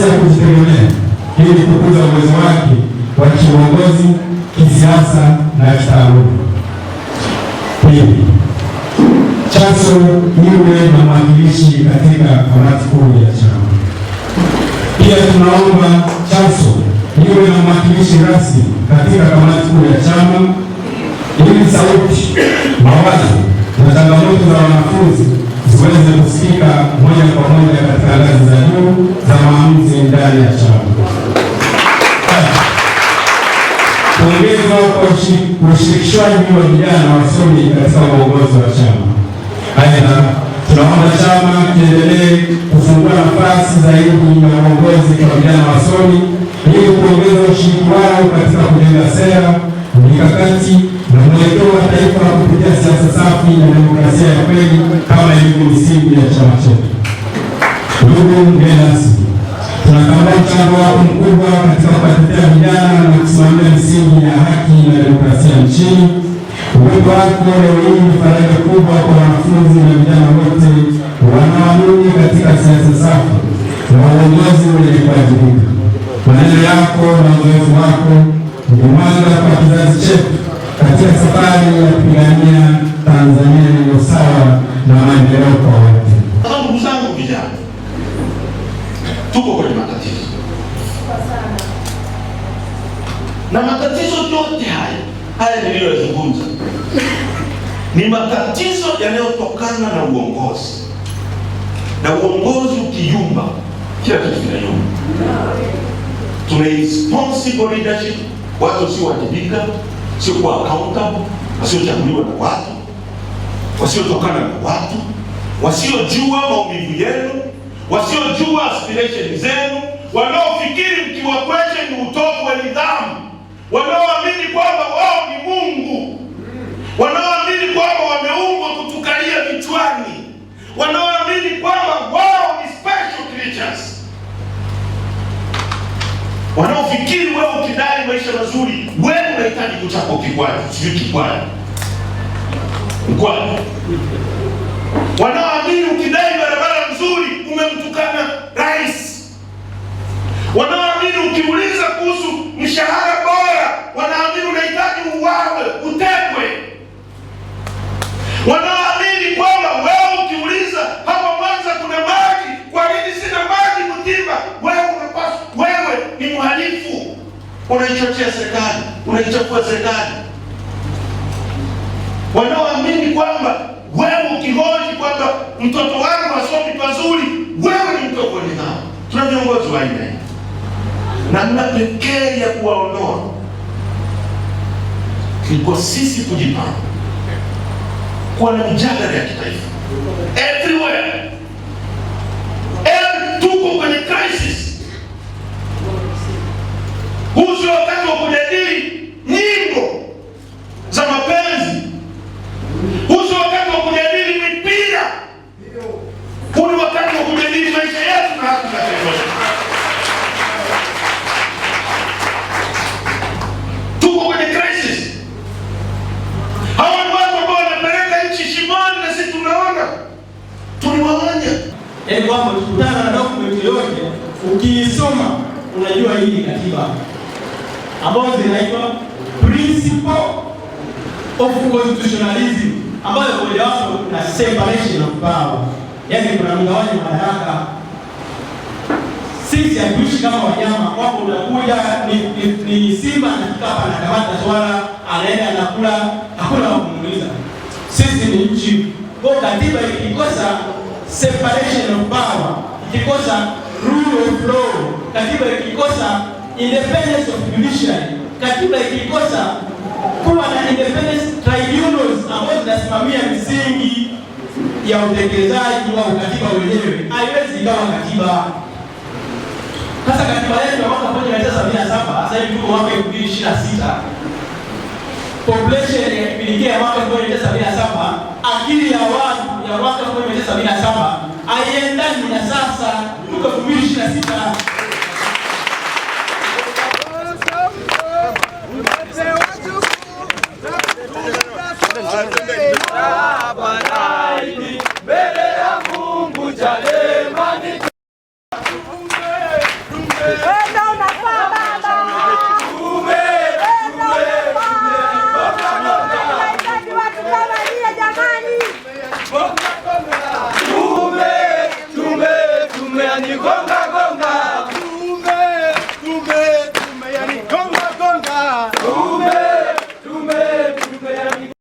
nafasi ya kujitegemea ili kukuza uwezo wake wa kiuongozi, kisiasa na kitaaluma. Pili, Chaso iwe na mwakilishi katika kamati kuu ya chama. Pia tunaomba Chaso iwe na mwakilishi rasmi katika kamati kuu ya chama ili sauti, mawazo na changamoto za wanafunzi ziweze kusikika moja kwa moja katika ngazi za juu za maamuzi ndani ya chama. Kuongezwa kwa ushirikishwaji wa vijana wasomi katika uongozi wa chama. Aidha, tunaomba chama kiendelee kufungua nafasi zaidi ya uongozi kwa vijana wasomi ili kuongeza ushiriki wao katika kujenga sera, mikakati na mwelekeo wa taifa kupitia siasa safi na demokrasia ya kweli kama ilivyo misingi ya chama chetu. Ndugu mgeni rasmi, tunatambua mchango wako mkubwa katika kuwatetea vijana na kusimamia misingi ya haki na demokrasia nchini. Uwepo wako leo hii ni faraja kubwa kwa wanafunzi na vijana wote wanaoamini katika siasa safi na uongozi wenye kuwajibika. Maneno yako na uzoefu wako ni mwanga kwa kizazi chetu katika safari ya kupigania Tanzania yenye usawa na maendeleo kwa wote. Ndugu zangu vijana, tuko kwenye matatizo na matatizo yote haya niliyozungumza ni matatizo yanayotokana na uongozi, na uongozi ukiyumba, kila kitu kinayumba. Tuna responsible leadership, watu wasiowajibika, sio kwa accountable, wasiochaguliwa na watu, wasiotokana na watu, wasiojua maumivu yenu, wasiojua aspiration zenu, wanaofikiri mkiwa kweche ni utovu wa nidhamu, wanaoamini kwamba wao ni Mungu, wanaoamini kwamba wameumbwa kutukalia vichwani, wanaoamini kwamba wao ni special creatures, wanaofikiri wewe ukidai maisha mazuri, wewe unahitaji kuchapa kikwani, sio kikwani, mkwani. Wanaoamini ukidai barabara nzuri umemtukana rais. Wanaoamini ukiuliza kuhusu mshahara bora, wanaamini unahitaji uwawe, utekwe. Wanaoamini kwamba wewe ukiuliza hapa Mwanza kuna maji, kwa nini sina maji Mtimba, wewe unapaswa, wewe ni mhalifu, unaichochea serikali, unaichafua serikali. Wanaoamini kwamba wewe ukihoji kwamba mtoto wangu asomi pazuri, wewe ni mtoto wa nidhamu. Tuna viongozi wa aina hii. Namna pekee ya kuwaondoa ni kwa sisi kujipanga, kuwa na mijadala ya kitaifa everywhere. Tuko kwenye crisis. Huu sio wakati wa kujadili nyimbo za mapenzi. Huu sio wakati wa kujadili mipira. Huu ni wakati wa kujadili maisha yetu na haki za taifa. Tuko kwenye crisis. Hawa ni watu ambao wanapeleka nchi shimoni na sisi tunaona. Tuliwaonya. Yaani kwamba tukutana na document yoyote, ukiisoma unajua hii ni katiba ambazo zinaitwa Principle of Constitutionalism, ambayo mojawapo na separation of power, yaani kuna mgawanyo wa madaraka. Sisi hatuishi kama wanyama, kwamba unakuja ni simba anafika hapa anakamata swala, anaenda anakula, hakuna wa kumuuliza. Sisi ni nchi. Kwa katiba ikikosa separation of power, ikikosa rule of law, katiba ikikosa independence of judiciary, katiba ikikosa kuwa na independence tribunals ambazo zinasimamia misingi ya utekelezaji wa katiba wenyewe, haiwezi ikawa katiba. Sasa katiba yetu ya mwaka 1977, sasa hivi tuko mwaka 2026. Population ya kipindi ya mwaka 1977, akili ya watu ya mwaka 1977 haiendani na sasa tuko 2026. Mbele ya Mungu Chadema ni Hey!